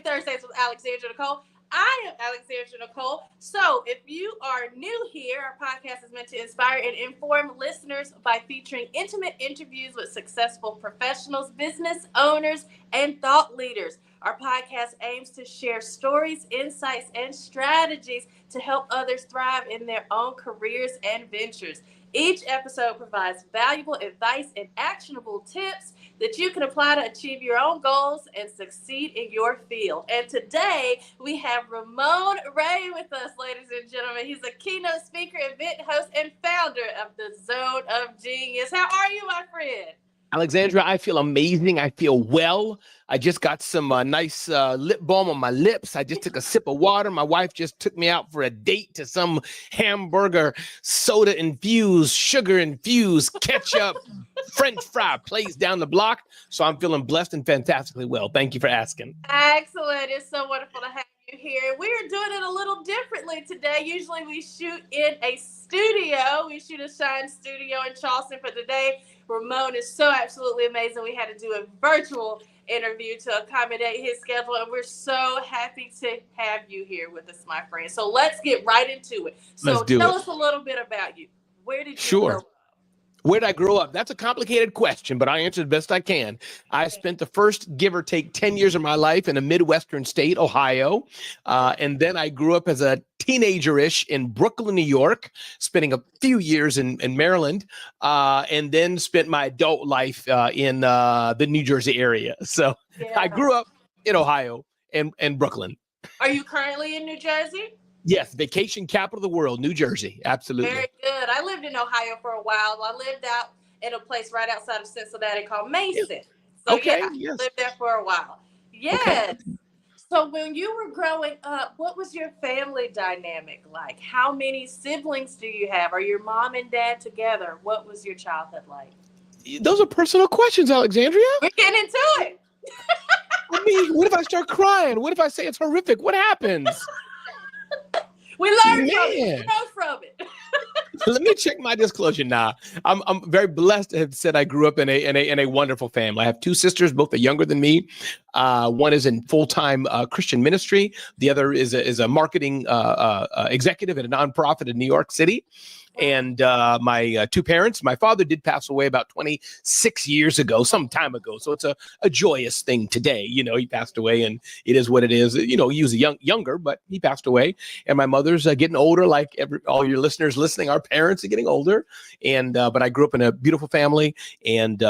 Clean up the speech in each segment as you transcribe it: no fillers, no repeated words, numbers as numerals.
Thursdays with Alexandria Nicole. I am Alexandria Nicole. So if you are new here, our podcast is meant to inspire and inform listeners by featuring intimate interviews with successful professionals, business owners, and thought leaders. Our podcast aims to share stories, insights, and strategies to help others thrive in their own careers and ventures. Each episode provides valuable advice and actionable tips that you can apply to achieve your own goals and succeed in your field. And today we have Ramon Ray with us, ladies and gentlemen. He's a keynote speaker, event host, and founder of the Zone of Genius. How are you, my friend? Alexandria, I feel amazing. I feel well. I just got some nice lip balm on my lips. I just took a sip of water. My wife just took me out for a date to some hamburger, soda-infused, sugar-infused, ketchup, French fry place down the block. So I'm feeling blessed and fantastically well. Thank you for asking. Excellent. It's so wonderful to have you here. We are doing it a little differently today. Usually we shoot in a studio. We shoot a Shine studio in Charleston. For today, Ramon is so absolutely amazing. We had to do a virtual interview to accommodate his schedule, and we're so happy to have you here with us, my friend. So let's get right into it. So tell us a little bit about you. Where did you grow up? Where did I grow up? That's a complicated question, but I answer the best I can. I spent the first, give or take, 10 years of my life in a Midwestern state, Ohio. And then I grew up as a teenager-ish in Brooklyn, New York, spending a few years in Maryland, and then spent my adult life in the New Jersey area. So I grew up in Ohio and Brooklyn. Are you currently in New Jersey? Yes, vacation capital of the world, New Jersey. Absolutely. Very good. I lived in Ohio for a while. I lived out in a place right outside of Cincinnati called Mason. So I lived there for a while. Yes. Okay. So when you were growing up, what was your family dynamic like? How many siblings do you have? Are your mom and dad together? What was your childhood like? Those are personal questions, Alexandria. We're getting into it. I mean, what if I start crying? What if I say it's horrific? What happens? We learn from it. Grow from it. Let me check my disclosure now. I'm very blessed to have said I grew up in a wonderful family. I have two sisters, both are younger than me. One is in full-time Christian ministry. The other is a marketing executive at a nonprofit in New York City. And my two parents, my father did pass away about 26 years ago, some time ago. So it's a joyous thing today. You know, he passed away and it is what it is. You know, he was younger, but he passed away. And my mother's getting older, like all your listeners listening, our parents are getting older. And but I grew up in a beautiful family. And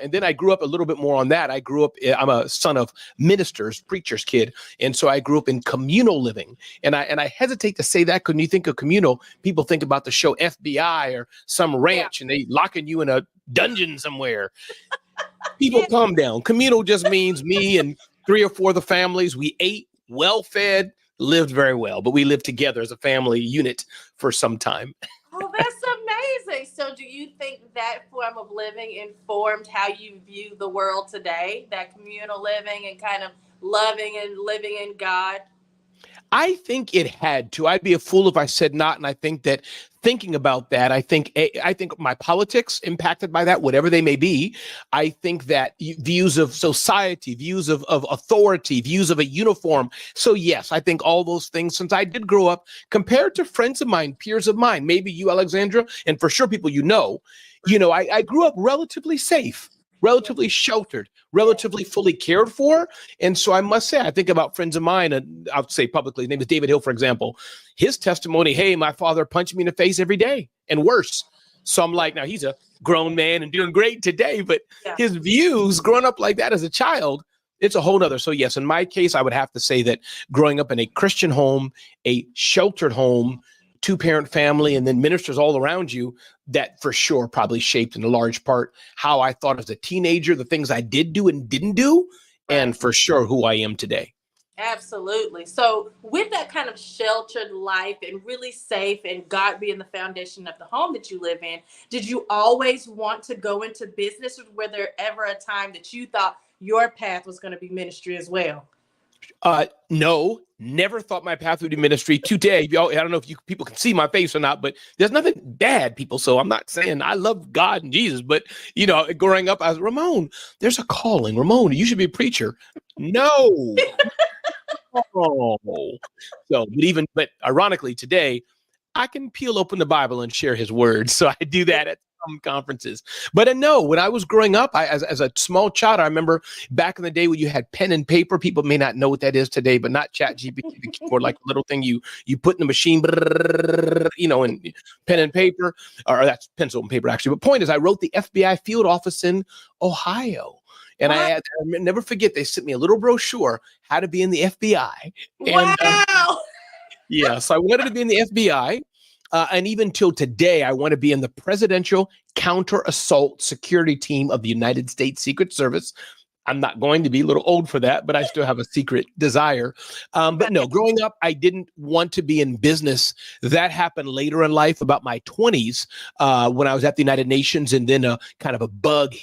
and then I grew up a little bit more on that. I'm a son of ministers, preacher's kid. And so I grew up in communal living. And I hesitate to say that because when you think of communal, people think about the show FBI or some ranch and they locking you in a dungeon somewhere. People calm down. Communal just means me and 3 or 4 of the families. We ate, well-fed, lived very well, but we lived together as a family unit for some time. Oh, that's amazing. So do you think that form of living informed how you view the world today, that communal living and kind of loving and living in God? I think it had to. I'd be a fool if I said not. And I think that thinking about that, I think my politics impacted by that, whatever they may be. I think that views of society, views of authority, views of a uniform. So yes, I think all those things, since I did grow up compared to friends of mine, peers of mine, maybe you, Alexandra, and for sure people I grew up relatively safe, relatively sheltered, relatively fully cared for. And so I must say, I think about friends of mine, and I'll say publicly, his name is David Hill, for example. His testimony, hey, my father punched me in the face every day and worse. So I'm like, now he's a grown man and doing great today, but Yeah. his views growing up like that as a child, it's a whole nother. So yes, in my case, I would have to say that growing up in a Christian home, a sheltered home, 2-parent family, and then ministers all around you, that for sure probably shaped in a large part how I thought as a teenager, the things I did do and didn't do, and for sure who I am today. Absolutely. So with that kind of sheltered life and really safe and God being the foundation of the home that you live in, did you always want to go into business, or were there ever a time that you thought your path was going to be ministry as well? No, never thought my path would be ministry. Today, I don't know if people can see my face or not, but there's nothing bad, people. So I'm not saying I love God and Jesus, but growing up, I was Ramon. There's a calling, Ramon. You should be a preacher. No. Oh. But ironically, today I can peel open the Bible and share His word. So I do that at some conferences. But no, when I was growing up, as a small child, I remember back in the day when you had pen and paper. People may not know what that is today, but not ChatGPT, the keyboard, like a little thing you put in the machine, and pen and paper, or that's pencil and paper actually. But point is, I wrote the FBI field office in Ohio. And I never forget, they sent me a little brochure, how to be in the FBI. Wow. And, so I wanted to be in the FBI. And even till today, I want to be in the Presidential Counter-Assault Security Team of the United States Secret Service. I'm not going to be, a little old for that, but I still have a secret desire. But no, growing up, I didn't want to be in business. That happened later in life, about my 20s, when I was at the United Nations, and then a kind of a bug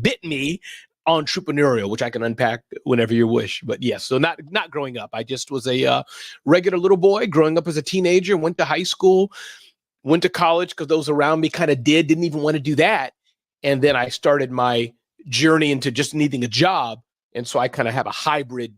bit me, entrepreneurial, which I can unpack whenever you wish. But yes, so not growing up. I just was a regular little boy growing up as a teenager, went to high school, went to college because those around me kind of didn't even want to do that. And then I started my journey into just needing a job. And so I kind of have a hybrid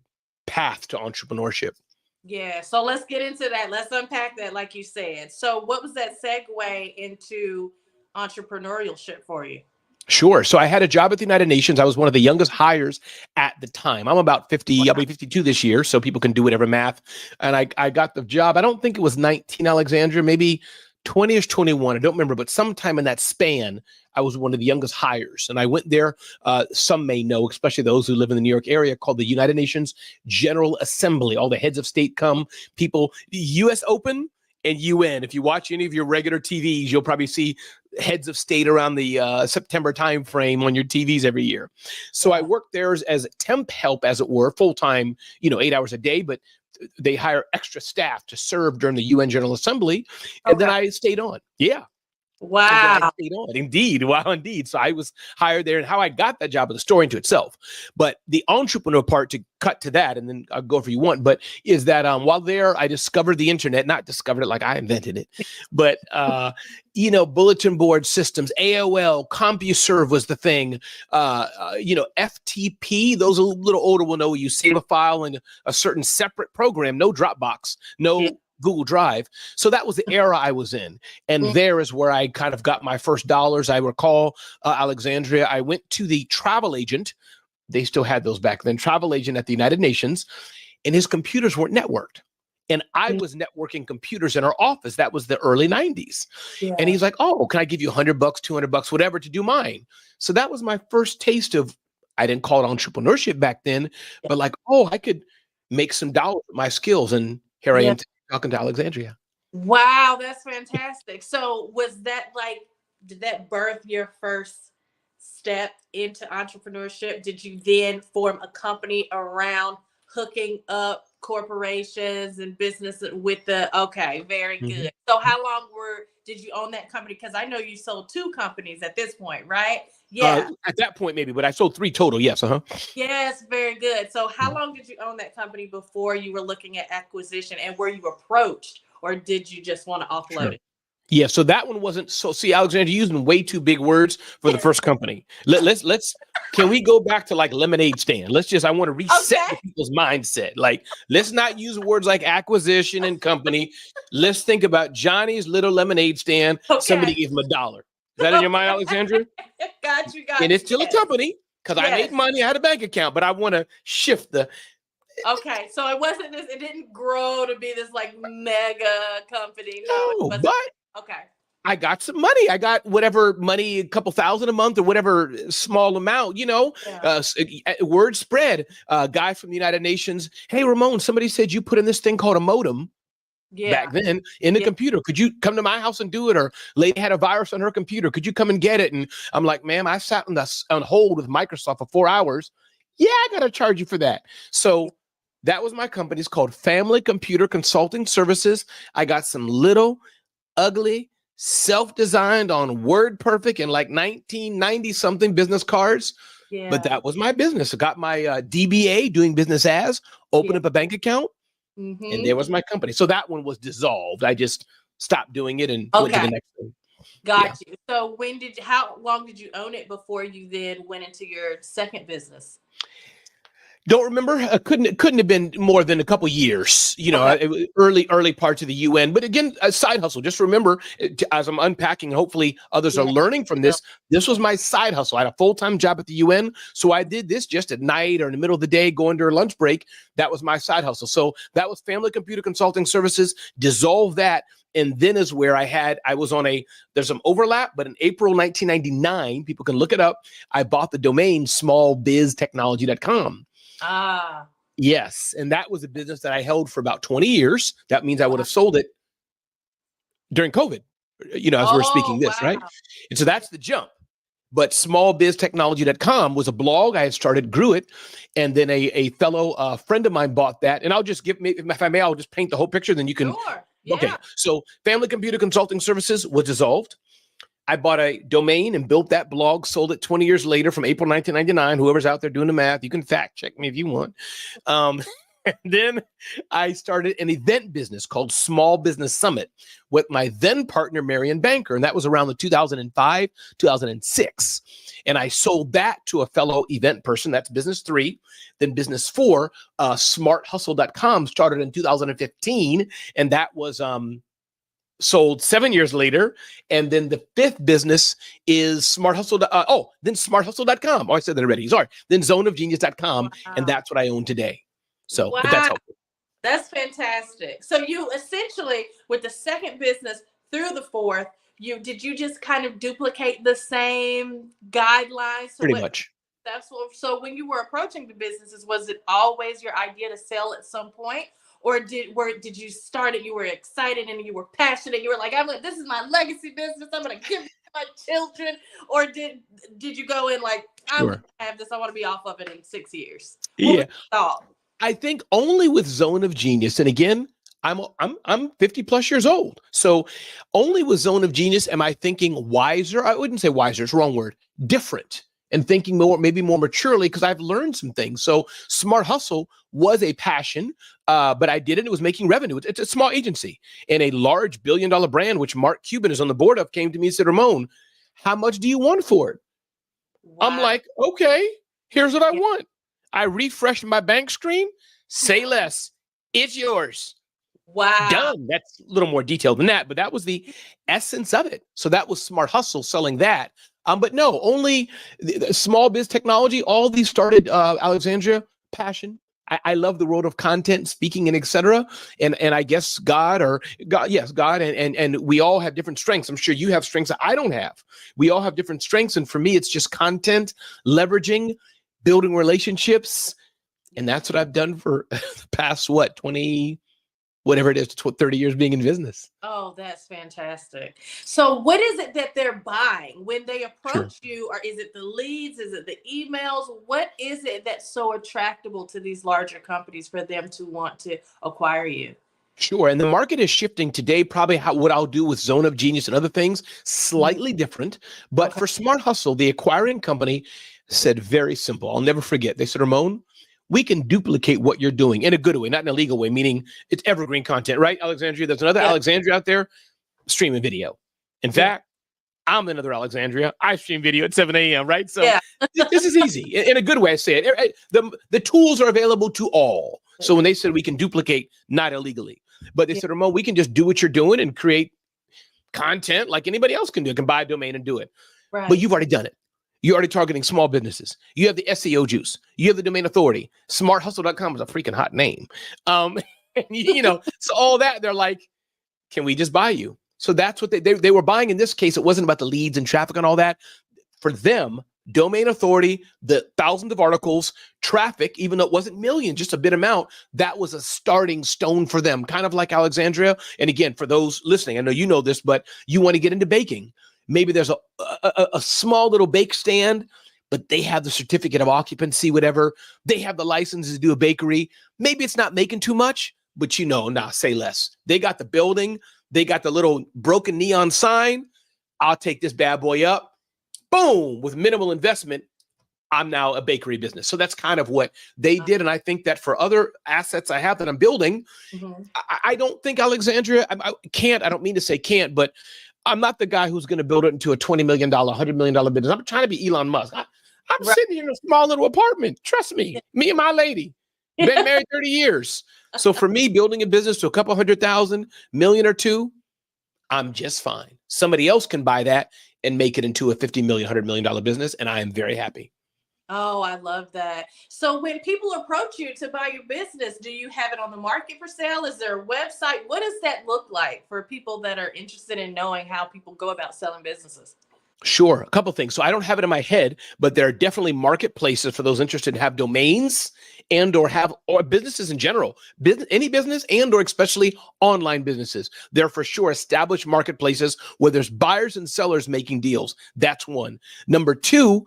path to entrepreneurship. Yeah. So let's get into that. Let's unpack that, like you said. So what was that segue into entrepreneurship for you? Sure. So I had a job at the United Nations. I was one of the youngest hires at the time. I'm about 50. I'll be 52 this year, so people can do whatever math. And I got the job. I don't think it was 19, Alexandria, maybe 20-ish, 21. I don't remember, but sometime in that span, I was one of the youngest hires. And I went there, some may know, especially those who live in the New York area, called the United Nations General Assembly. All the heads of state come, people, U.S. Open and UN. If you watch any of your regular TVs, you'll probably see heads of state around the September timeframe on your TVs every year. So I worked there as temp help, as it were, full-time, 8 hours a day, but they hire extra staff to serve during the UN General Assembly. And then I stayed on. Yeah. Wow. I stayed on. Indeed. Wow, indeed. So I was hired there, and how I got that job is a story into itself. But the entrepreneur part, to cut to that, and then I'll go if you want, but is that while there, I discovered the internet, not discovered it like I invented it, but, bulletin board systems, AOL, CompuServe was the thing, FTP, those a little older will know, you save a file in a certain separate program, no Dropbox, no Google Drive. So that was the era I was in. And there is where I kind of got my first dollars. I recall, Alexandria, I went to the travel agent. They still had those back then, travel agent at the United Nations, and his computers weren't networked. And I was networking computers in our office. That was the early 90s. Yeah. And he's like, oh, can I give you $100, $200, whatever to do mine? So that was my first taste of, I didn't call it entrepreneurship back then, but like, oh, I could make some dollars with my skills. And here I am talking to Alexandria. Wow, that's fantastic. So did that birth your first step into entrepreneurship? Did you then form a company around hooking up corporations and businesses with very good. So how long did you own that company? Because I know you sold 2 companies at this point, right? Yeah. At that point, maybe, but I sold 3 total. Yes. Yes, very good. So how long did you own that company before you were looking at acquisition, and were you approached, or did you just want to offload it? Yeah, so that one wasn't so. See, Alexandra, you're using way too big words for the first company. Let's. Can we go back to like lemonade stand? I want to reset people's mindset. Like, let's not use words like acquisition and company. Let's think about Johnny's little lemonade stand. Okay. Somebody gave him $1. Is that in your mind, Alexandra? Got you. And it's still a company because I made money. I had a bank account, but I want to shift the. Okay, so it wasn't it didn't grow to be this like mega company. No, but okay. I got some money. I got whatever money, a couple thousand a month or whatever small amount, Yeah. Word spread. Guy from the United Nations. Hey, Ramon, somebody said you put in this thing called a modem Yeah. back then in the computer. Could you come to my house and do it? Or lady had a virus on her computer. Could you come and get it? And I'm like, ma'am, I sat on hold with Microsoft for 4 hours. Yeah, I got to charge you for that. So that was my company. It's called Family Computer Consulting Services. I got some little ugly, self-designed on WordPerfect and like 1990 something business cards. Yeah. But that was my business. I got my DBA, doing business as, opened up a bank account, and there was my company. So that one was dissolved. I just stopped doing it and went to the next thing. Got you. So how long did you own it before you then went into your second business? Don't remember. Couldn't have been more than a couple years. Early parts of the UN. But again, a side hustle. Just remember, as I'm unpacking, hopefully others are learning from this. This was my side hustle. I had a full-time job at the UN, so I did this just at night or in the middle of the day, going during lunch break. That was my side hustle. So that was Family Computer Consulting Services. Dissolve that. And then is where I was on there's some overlap, but in April 1999, people can look it up, I bought the domain smallbiztechnology.com. Yes. And that was a business that I held for about 20 years. That means I would have sold it during COVID, as we're speaking this, right? And so that's the jump. But smallbiztechnology.com was a blog I had started, grew it. And then a fellow friend of mine bought that. And I'll just if I may, I'll just paint the whole picture. Then you can. Sure. Yeah. Okay. So Family Computer Consulting Services was dissolved. I bought a domain and built that blog, sold it 20 years later from April 1999. Whoever's out there doing the math, you can fact check me if you want. And then I started an event business called Small Business Summit with my then partner, Marion Banker. And that was around the 2005, 2006. And I sold that to a fellow event person. That's business 3. Then business 4, smarthustle.com, started in 2015. And that was sold 7 years later. And then the 5th business is then smarthustle.com. Oh, I said that already. Sorry. Then zoneofgenius.com. And that's what I own today. So but that's helpful. That's fantastic. So you essentially, with the second business through the 4th, did you just kind of duplicate the same guidelines? Pretty much. So when you were approaching the businesses, was it always your idea to sell at some point? Or did you start it, you were excited and you were passionate, you were like, this is my legacy business, I'm going to give it to my children? Or did you go in like, I want to have this, I want to be off of it in 6 years? I think only with Zone of Genius, and again, I'm 50 plus years old. So only with Zone of Genius am I thinking wiser. I wouldn't say wiser, it's the wrong word. Different. And thinking maybe more maturely, because I've learned some things. So Smart Hustle was a passion, but I did it. It was making revenue. It's a small agency, and a large $1 billion brand, which Mark Cuban is on the board of, came to me and said, Ramon, how much do you want for it? Wow. I'm like, okay, here's what I want. I refreshed my bank screen. Say less. It's yours. Wow. Done. That's a little more detailed than that, but that was the essence of it. So that was Smart Hustle selling that. But no, only the small biz technology. All these started, Alexandria, passion. I love the world of content, speaking, and etc. And I guess God, and we all have different strengths. I'm sure you have strengths that I don't have. We all have different strengths, and for me, it's just content, leveraging, building relationships, and that's what I've done for the past 20. Whatever it is, 30 years being in business. Oh, that's fantastic. So what is it that they're buying when they approach you? Or is it the leads? Is it the emails? What is it that's so attractable to these larger companies for them to want to acquire you? Sure. And the market is shifting today. Probably what I'll do with Zone of Genius and other things, slightly different. But for Smart Hustle, the acquiring company said very simple. I'll never forget. They said, Ramon, we can duplicate what you're doing in a good way, not in a legal way, meaning it's evergreen content, right, Alexandria? There's another Alexandria out there streaming video. In fact, I'm another Alexandria. I stream video at 7 a.m., right? So this is easy. In a good way, I say it. The tools are available to all. So when they said we can duplicate, not illegally, but they said, Ramon, we can just do what you're doing and create content like anybody else can do. Can buy a domain and do it. Right. But you've already done it. You're already targeting small businesses. You have the SEO juice. You have the domain authority. SmartHustle.com is a freaking hot name. So all that, they're like, can we just buy you? So that's what they were buying. In this case, it wasn't about the leads and traffic and all that. For them, domain authority, the thousands of articles, traffic, even though it wasn't millions, just a bit amount, that was a starting stone for them, kind of like Alexandria. And again, for those listening, I know you know this, but you want to get into baking. Maybe there's a small little bake stand, but they have the certificate of occupancy, whatever. They have the license to do a bakery. Maybe it's not making too much, but say less. They got the building. They got the little broken neon sign. I'll take this bad boy up. Boom, with minimal investment, I'm now a bakery business. So that's kind of what they did. And I think that for other assets I have that I'm building, I don't think Alexandria, I don't mean to say can't, but I'm not the guy who's going to build it into a $20 million, $100 million business. I'm trying to be Elon Musk. I'm sitting here in a small little apartment. Trust me and my lady, been married 30 years. So for me, building a business to a couple $100,000, million or two, I'm just fine. Somebody else can buy that and make it into a $50 million, $100 million business. And I am very happy. Oh, I love that. So when people approach you to buy your business, do you have it on the market for sale? Is there a website? What does that look like for people that are interested in knowing how people go about selling businesses? Sure. A couple things. So I don't have it in my head, but there are definitely marketplaces for those interested to have domains or businesses in general, any business and or especially online businesses. There are for sure established marketplaces where there's buyers and sellers making deals. That's one. Number two,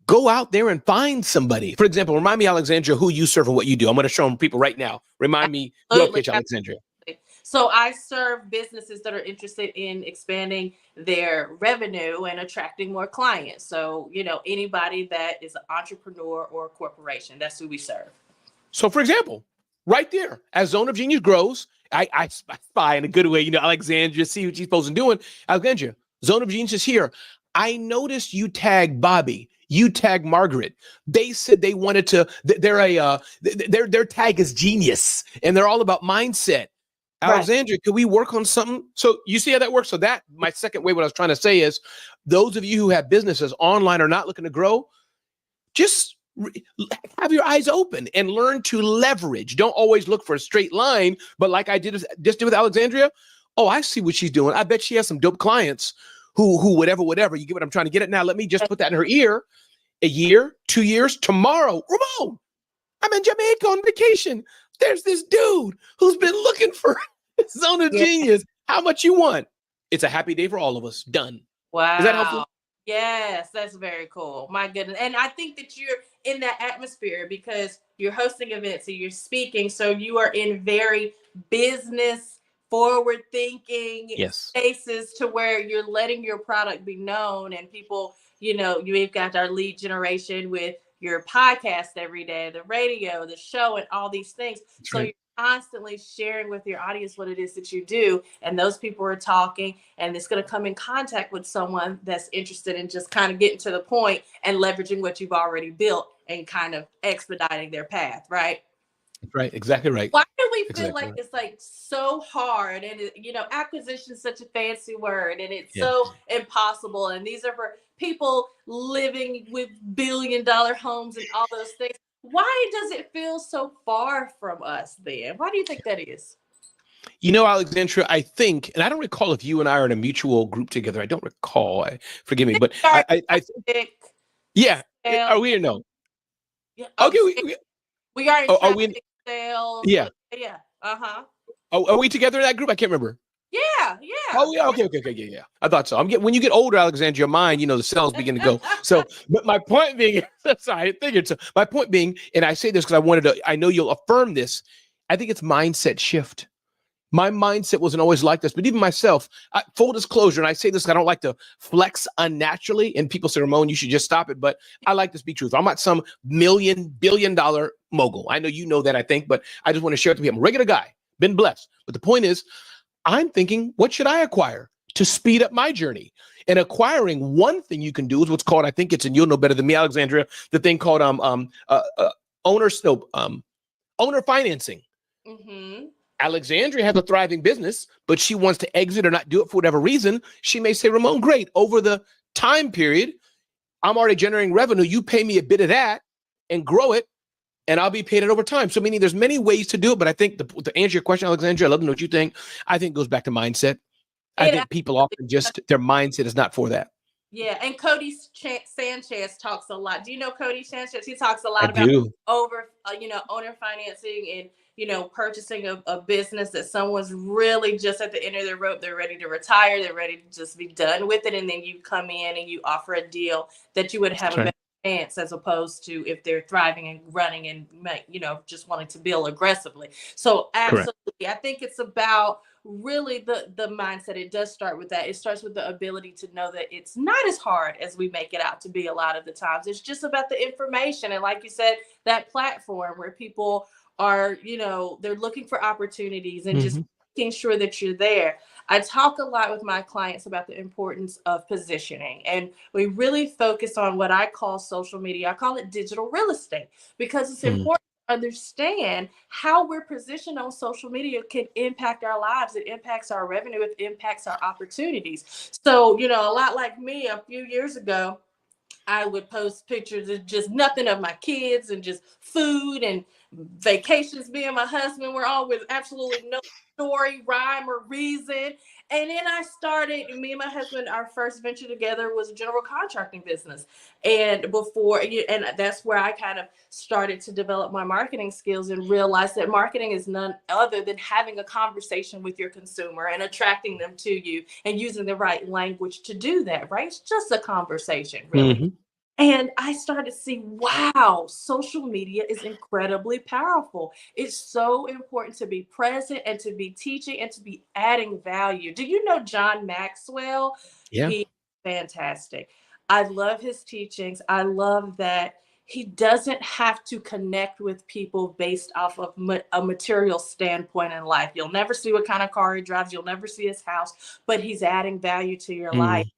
go out there and find somebody. For example, remind me, Alexandria, who you serve and what you do. I'm going to show them people right now. Remind me, your pitch, Alexandria. So I serve businesses that are interested in expanding their revenue and attracting more clients. So, anybody that is an entrepreneur or a corporation, that's who we serve. So for example, right there, as Zone of Genius grows, I spy in a good way, Alexandria, see what she's supposed to doing. Alexandria, Zone of Genius is here. I noticed you tag Bobby. You tag Margaret. They said they wanted to, their tag is genius and they're all about mindset. Alexandria, could we work on something? So you see how that works? So that, my second way, what I was trying to say is, those of you who have businesses online or not looking to grow, just have your eyes open and learn to leverage. Don't always look for a straight line, but like I just did with Alexandria. Oh, I see what she's doing. I bet she has some dope clients who whatever. You get what I'm trying to get at now. Let me just put that in her ear. A year, 2 years, tomorrow, Ramon, I'm in Jamaica on vacation. There's this dude who's been looking for Zone of Genius. How much you want? It's a happy day for all of us. Done. Wow. Is that helpful? Yes, that's very cool. My goodness. And I think that you're in that atmosphere because you're hosting events and you're speaking. So you are in very business forward thinking spaces to where you're letting your product be known and people, you've got our lead generation with your podcast every day, the radio, the show, and all these things. So you're constantly sharing with your audience what it is that you do. And those people are talking and it's going to come in contact with someone that's interested in just kind of getting to the point and leveraging what you've already built and kind of expediting their path, right? Right. Exactly right. Why do we feel like it's like so hard and acquisition is such a fancy word and it's so impossible. And these are for people living with billion-dollar homes and all those things. Why does it feel so far from us then? Why do you think that is? Alexandria, I think, and I don't recall if you and I are in a mutual group together. I don't recall. Forgive me, but I think. Yeah. Are we or no? Yeah. Okay. We are in are we in sales. Yeah. Yeah. Uh-huh. Are we together in that group? I can't remember. Yeah. Oh, yeah. Okay. Yeah. I thought so. When you get older, Alexandria, mind, the cells begin to go. So, but my point being, sorry, I figured so. My point being, and I say this because I know you'll affirm this. I think it's mindset shift. My mindset wasn't always like this, but even myself, full disclosure, and I say this because I don't like to flex unnaturally. And people say, Ramon, you should just stop it. But I like to speak truth. I'm not some billion-dollar mogul. I know you know that, I think, but I just want to share it to people. I'm a regular guy, been blessed. But the point is, I'm thinking, what should I acquire to speed up my journey? And acquiring one thing you can do is what's called, I think it's, and you'll know better than me, Alexandria, the thing called owner financing. Mm-hmm. Alexandria has a thriving business, but she wants to exit or not do it for whatever reason. She may say, Ramon, great. Over the time period, I'm already generating revenue. You pay me a bit of that and grow it, and I'll be paid it over time. So meaning there's many ways to do it, but I think to answer your question, Alexandria, I love to know what you think. I think it goes back to mindset. I think people often just, their mindset is not for that. Yeah, and Cody Sanchez talks a lot. Do you know Cody Sanchez? He talks a I lot about do. owner financing and, purchasing a business that someone's really just at the end of their rope. They're ready to retire. They're ready to just be done with it. And then you come in and you offer a deal that you would have a better chance, as opposed to if they're thriving and running and, just wanting to build aggressively. So absolutely, correct. I think it's about really the mindset. It does start with that. It starts with the ability to know that it's not as hard as we make it out to be a lot of the times. It's just about the information. And like you said, that platform where people are, they're looking for opportunities and just making sure that you're there. I talk a lot with my clients about the importance of positioning, and we really focus on what I call social media. I call it digital real estate, because it's important to understand how we're positioned on social media can impact our lives. It impacts our revenue. It impacts our opportunities. So, a lot like me, a few years ago, I would post pictures of just nothing of my kids and just food and vacations. Me and my husband were all with absolutely no story, rhyme, or reason. And then me and my husband, our first venture together was a general contracting business. And that's where I kind of started to develop my marketing skills and realized that marketing is none other than having a conversation with your consumer and attracting them to you and using the right language to do that, right? It's just a conversation, really. And I started to see, wow, social media is incredibly powerful. It's so important to be present and to be teaching and to be adding value. Do you know John Maxwell? Yeah. He's fantastic. I love his teachings. I love that he doesn't have to connect with people based off of a material standpoint in life. You'll never see what kind of car he drives. You'll never see his house, but he's adding value to your life,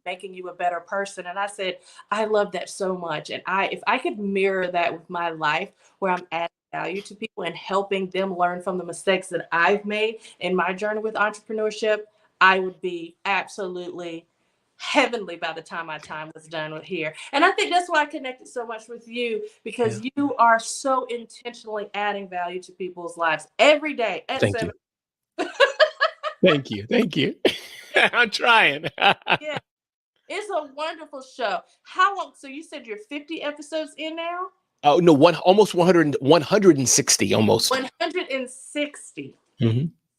making you a better person. And I said, I love that so much. And if I could mirror that with my life, where I'm adding value to people and helping them learn from the mistakes that I've made in my journey with entrepreneurship, I would be absolutely heavenly by the time my time was done with here. And I think that's why I connected so much with you, because you are so intentionally adding value to people's lives every day at Thank 7. you. Thank you. Thank you. I'm trying. Yeah. It's a wonderful show. How long? So you said you're 50 episodes in now? Oh, no, almost 160 almost. 160.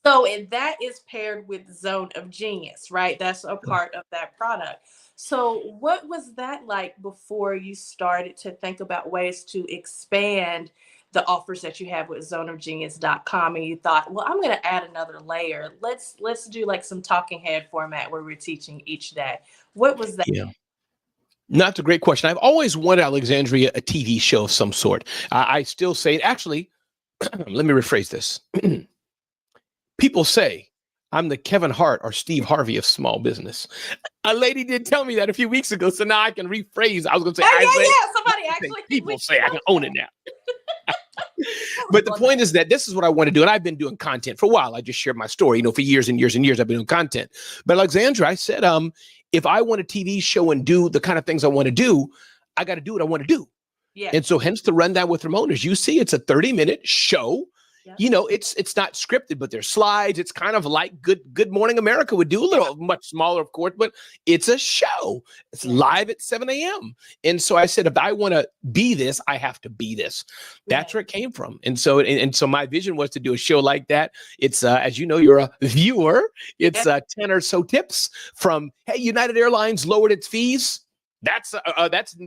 So that is paired with Zone of Genius, right? That's a part of that product. So what was that like before you started to think about ways to expand the offers that you have with zoneofgenius.com, and you thought, well, I'm going to add another layer. Let's do like some talking head format where we're teaching each day. What was that? Yeah. That's a great question. I've always wanted, Alexandria, a TV show of some sort. I still say, actually, let me rephrase this. People say I'm the Kevin Hart or Steve Harvey of small business. A lady did tell me that a few weeks ago, so now I can rephrase. I was going to say, somebody actually. People say I can own it now. But the point is that this is what I want to do. And I've been doing content for a while. I just shared my story, for years and years and years, I've been doing content. But Alexandra, I said, if I want a TV show and do the kind of things I want to do, I got to do what I want to do. Yeah. And so hence the rundown with Ramon. As you see, it's a 30-minute show. Yeah. It's not scripted, but there's slides. It's kind of like Good Morning America would do, a little much smaller, of course, but it's a show. It's live at 7 a.m. And so I said, if I want to be this, I have to be this. That's where it came from. And so my vision was to do a show like that. It's as you know, you're a viewer. It's 10 or so tips from, hey, United Airlines lowered its fees. That's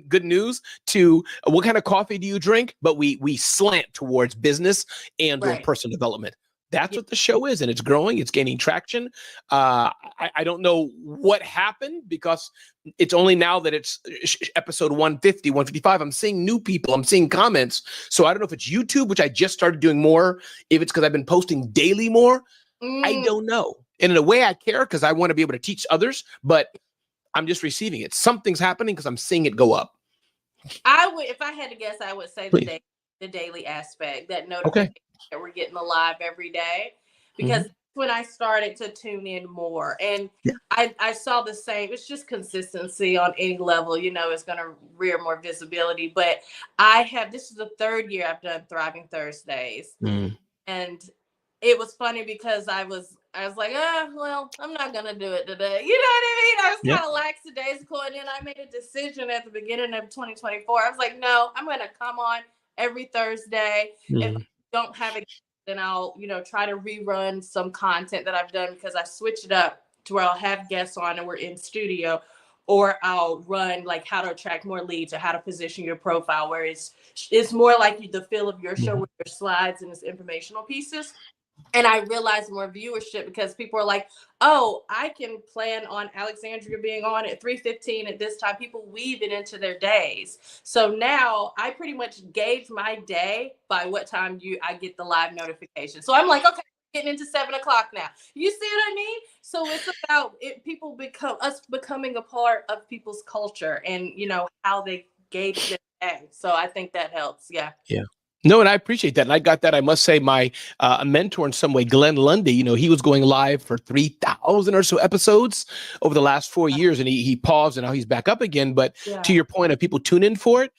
good news. To what kind of coffee do you drink? But we slant towards business and or personal development. That's what the show is, and it's growing. It's gaining traction. I don't know what happened, because it's only now that it's episode 150, 155. I'm seeing new people. I'm seeing comments. So I don't know if it's YouTube, which I just started doing more, if it's because I've been posting daily more. I don't know. And in a way I care, because I want to be able to teach others, but I'm just receiving it. Something's happening because I'm seeing it go up. If I had to guess, I would say the daily aspect, that notification that we're getting alive every day, because when I started to tune in more, and I saw the same. It's just consistency on any level, it's going to rear more visibility. But this is the third year I've done Thriving Thursdays. And it was funny because I was I was like, well, I'm not going to do it today. You know what I mean? I was Yep. kind of lackadaisical. And then I made a decision at the beginning of 2024. I was like, no, I'm going to come on every Thursday. If I don't have a, then I'll, try to rerun some content that I've done, because I switch it up to where I'll have guests on and we're in studio, or I'll run like how to attract more leads or how to position your profile, where it's more like the feel of your show with your slides and its informational pieces. And I realized more viewership because people are like, oh, I can plan on Alexandria being on at 3:15 at this time. People weave it into their days. So now I pretty much gauge my day by what time I get the live notification. So I'm like, okay, getting into 7:00 now. You see what I mean? So it's about people becoming a part of people's culture and, how they gauge their day. So I think that helps. Yeah. Yeah. No, and I appreciate that. And I got that. I must say, my mentor in some way, Glenn Lundy, he was going live for 3,000 or so episodes over the last 4 years, and he paused, and now he's back up again. But to your point of people tune in for it,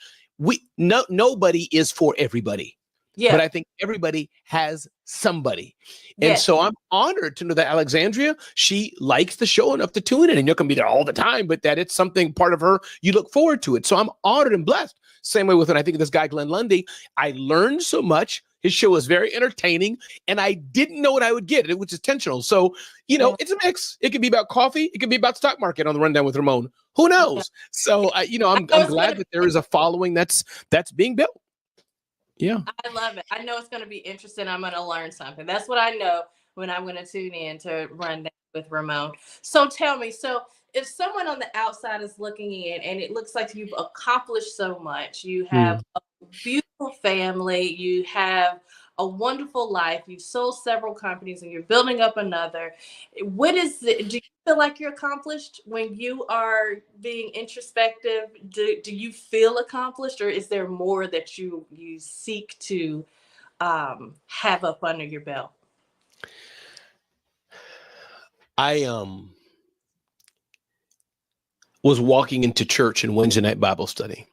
nobody is for everybody. Yeah. But I think everybody has somebody. And so I'm honored to know that Alexandria, she likes the show enough to tune in, and you're going to be there all the time, but that it's something part of her, you look forward to it. So I'm honored and blessed. Same way with when I think of this guy, Glenn Lundy, I learned so much. His show was very entertaining, and I didn't know what I would get. It was intentional. So, it's a mix. It could be about coffee. It could be about stock market on the Rundown with Ramon. Who knows? So, I'm glad that there is a following that's being built. Yeah. I love it. I know it's going to be interesting. I'm going to learn something. That's what I know when I'm going to tune in to Rundown with Ramon. So tell me, if someone on the outside is looking in and it looks like you've accomplished so much, you have a beautiful family, you have a wonderful life, you've sold several companies and you're building up another. Do you feel like you're accomplished when you are being introspective? Do you feel accomplished, or is there more that you seek to have up under your belt? I was walking into church in Wednesday night Bible study.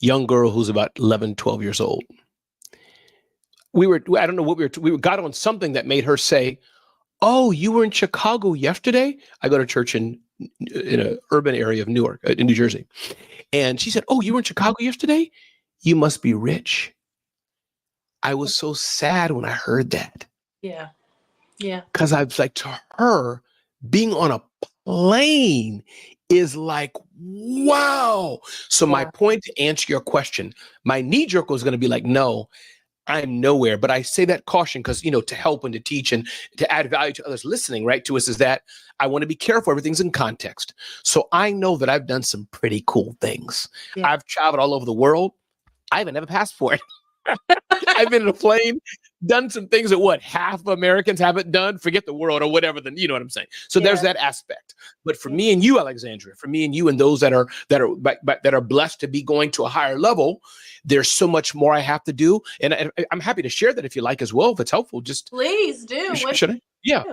Young girl who's about 11, 12 years old. I don't know what we got on something that made her say, "Oh, you were in Chicago yesterday?" I go to church in an urban area of Newark, in New Jersey. And she said, "Oh, you were in Chicago yesterday? You must be rich." I was so sad when I heard that. Yeah. Yeah. Because I was like, to her, being on a plane is like, wow. So my point, to answer your question, my knee jerk was going to be like, no, I'm nowhere. But I say that caution because, to help and to teach and to add value to others listening, right, to us, is that I want to be careful. Everything's in context. So I know that I've done some pretty cool things. Yeah. I've traveled all over the world. I haven't have a passport. I've been in a plane, done some things that half of Americans haven't done. Forget the world or whatever. Then you know what I'm saying. So there's that aspect. But for me and you, Alexandria, for me and you and those that are blessed to be going to a higher level, there's so much more I have to do, and I'm happy to share that if you like as well. If it's helpful, just please do. Should I? Yeah.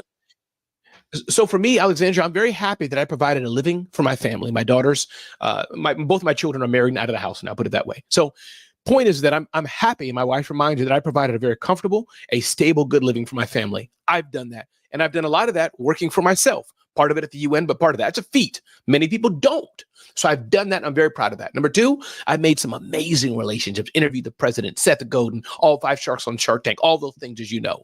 So for me, Alexandria, I'm very happy that I provided a living for my family. My daughters, both my children are married and out of the house now. Put it that way. So. Point is that I'm happy, and my wife reminds me that I provided a very comfortable, a stable, good living for my family. I've done that, and I've done a lot of that working for myself. Part of it at the UN, but part of that's a feat. Many people don't. So I've done that, and I'm very proud of that. Number two, I've made some amazing relationships, interviewed the president, Seth Godin, all 5 sharks on Shark Tank, all those things, as you know.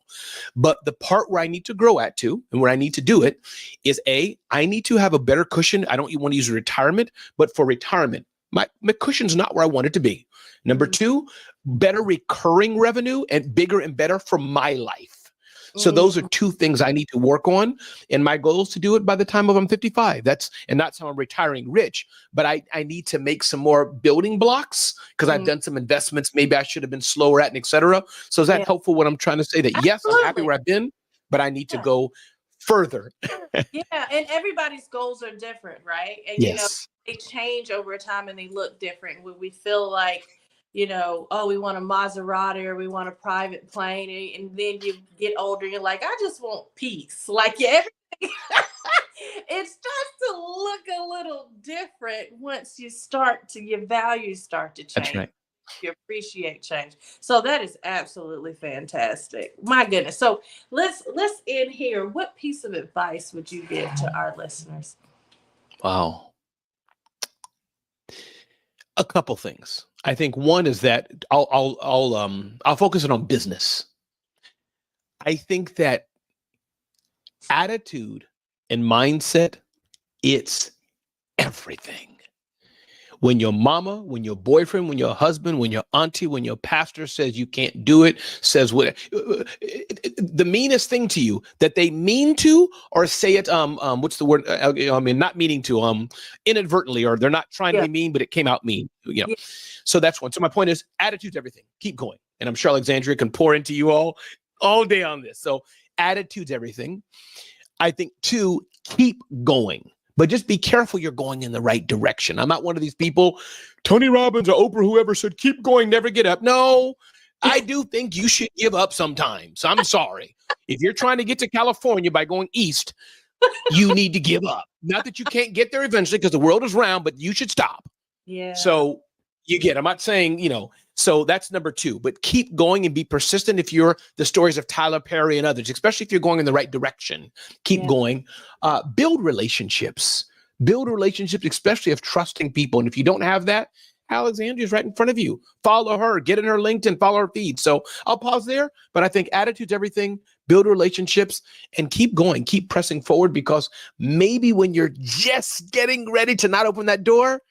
But the part where I need to grow at to, and where I need to do it, is I need to have a better cushion. I don't want to use retirement, but for retirement, my cushion's not where I want it to be. Number two, better recurring revenue and bigger and better for my life. So those are 2 things I need to work on. And my goal is to do it by the time I'm 55. That's how I'm retiring rich. But I need to make some more building blocks because I've done some investments. Maybe I should have been slower at, and et cetera. So is that helpful? What I'm trying to say, that yes, I'm happy where I've been, but I need to go further. Yeah. And everybody's goals are different, right? And they change over time and they look different. When we feel like, oh, we want a Maserati or we want a private plane. And then you get older, you're like, I just want peace. Like, everything. It starts to look a little different once your values start to change. That's right. You appreciate change. So that is absolutely fantastic. My goodness. So let's end here. What piece of advice would you give to our listeners? Wow. A couple things. I think one is that I'll focus it on business. I think that attitude and mindset, it's everything. When your mama, when your boyfriend, when your husband, when your auntie, when your pastor says you can't do it, says what the meanest thing to you that they mean to, or say it, what's the word? I mean, not meaning to, inadvertently, or they're not trying to be mean, but it came out mean, Yeah. So that's one. So my point is attitude's everything. Keep going. And I'm sure Alexandria can pour into you all day on this. So attitude's everything. I think two, keep going. But just be careful you're going in the right direction. I'm not one of these people, Tony Robbins or Oprah, whoever said, keep going, never get up. No, I do think you should give up sometimes. I'm sorry. If you're trying to get to California by going east, you need to give up. Not that you can't get there eventually because the world is round, but you should stop. Yeah. So I'm not saying, so that's number two, but keep going and be persistent. If you're the stories of Tyler Perry and others, especially if you're going in the right direction, keep going, build relationships, especially of trusting people. And if you don't have that, Alexandria's right in front of you. Follow her, get in her LinkedIn, follow her feed. So I'll pause there, but I think attitude's everything, build relationships and keep going, keep pressing forward, because maybe when you're just getting ready to not open that door,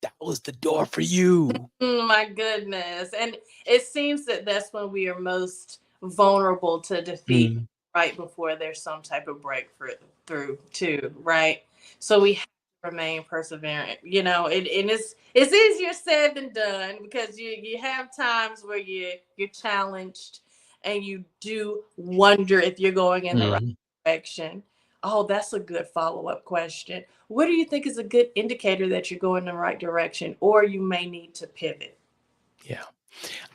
that was the door for you. My goodness. And it seems that that's when we are most vulnerable to defeat, right before there's some type of breakthrough too, right? So we have to remain perseverant, and it's easier said than done, because you have times where you're challenged and you do wonder if you're going in the right direction. Oh, that's a good follow-up question. What do you think is a good indicator that you're going in the right direction, or you may need to pivot? Yeah.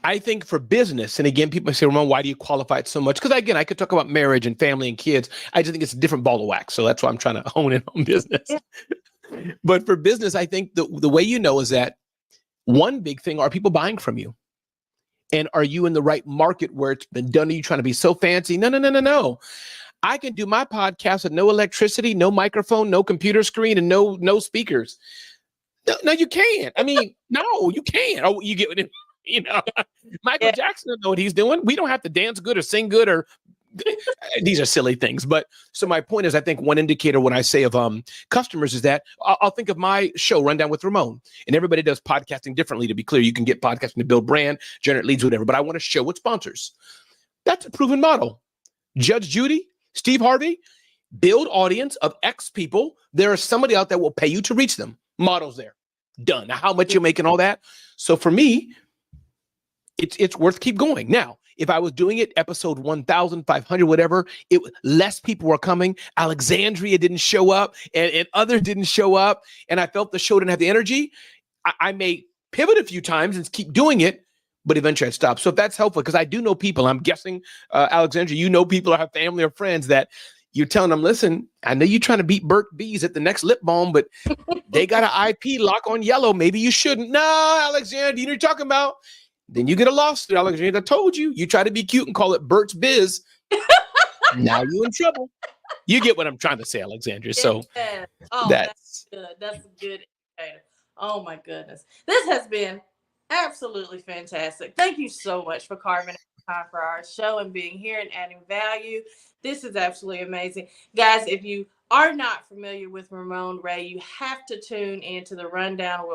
I think for business, and again, people say, Ramon, why do you qualify it so much? Because again, I could talk about marriage and family and kids. I just think it's a different ball of wax. So that's why I'm trying to hone in on business. Yeah. But for business, I think the way is that one big thing, are people buying from you? And are you in the right market where it's been done? Are you trying to be so fancy? No. I can do my podcast with no electricity, no microphone, no computer screen, and no speakers. No, you can't. I mean, no, you can't. Oh, you get what Michael Jackson doesn't know what he's doing. We don't have to dance good or sing good, or these are silly things. But so my point is, I think one indicator when I say of customers is that I'll think of my show, Rundown with Ramon, and everybody does podcasting differently. To be clear, you can get podcasting to build brand, generate leads, whatever. But I want to show with sponsors. That's a proven model. Judge Judy, Steve Harvey, build audience of X people. There is somebody out there will pay you to reach them. Models there. Done. Now, how much you're making, all that. So for me, it's worth keep going. Now, if I was doing it episode 1,500, whatever, less people were coming. Alexandria didn't show up, and others didn't show up, and I felt the show didn't have the energy. I may pivot a few times and keep doing it, but eventually I'd stop. So if that's helpful, because I do know people, I'm guessing, Alexandria, people or have family or friends that you're telling them, listen, I know you're trying to beat Burt Bees at the next lip balm, but they got an IP lock on yellow. Maybe you shouldn't. No, Alexandria, you know what you're talking about? Then you get a lawsuit, Alexandria. I told you. You try to be cute and call it Burt's Biz. Now you in trouble. You get what I'm trying to say, Alexandria. So that's good. That's a good indicator. Oh my goodness. This has been absolutely fantastic. Thank you so much for carving out time for our show and being here and adding value. This is absolutely amazing. Guys, if you are not familiar with Ramon Ray, you have to tune into the Rundown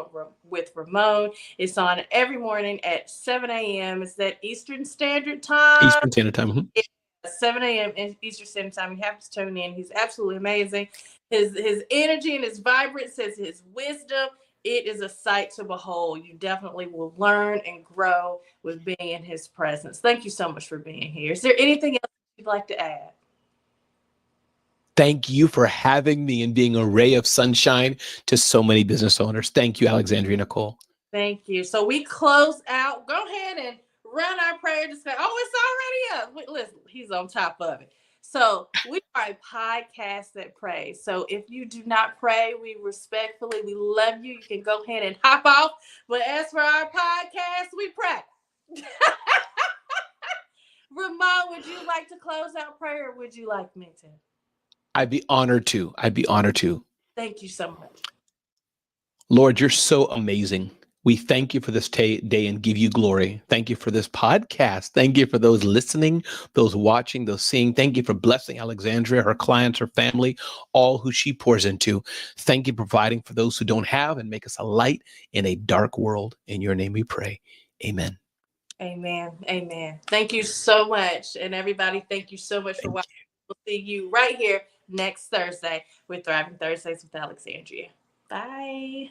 with Ramon. It's on every morning at 7 a.m. Is that Eastern Standard Time? Eastern Standard Time. Mm-hmm. 7 a.m. Eastern Standard Time. You have to tune in. He's absolutely amazing. His energy and his vibrance, his wisdom, it is a sight to behold. You definitely will learn and grow with being in his presence. Thank you so much for being here. Is there anything else you'd like to add? Thank you for having me and being a ray of sunshine to so many business owners. Thank you, Alexandria Nicole. Thank you. So we close out. Go ahead and run our prayer to say, oh, it's already up. Listen, he's on top of it. So we are a podcast that prays. So if you do not pray, we love you. You can go ahead and hop off. But as for our podcast, we pray. Ramon, would you like to close out prayer, or would you like me to? I'd be honored to. I'd be honored to. Thank you so much. Lord, you're so amazing. We thank you for this day and give you glory. Thank you for this podcast. Thank you for those listening, those watching, those seeing. Thank you for blessing Alexandria, her clients, her family, all who she pours into. Thank you for providing for those who don't have and make us a light in a dark world. In your name we pray. Amen. Amen. Amen. Thank you so much. And everybody, thank you so much for watching. We'll see you right here next Thursday with Thriving Thursdays with Alexandria. Bye.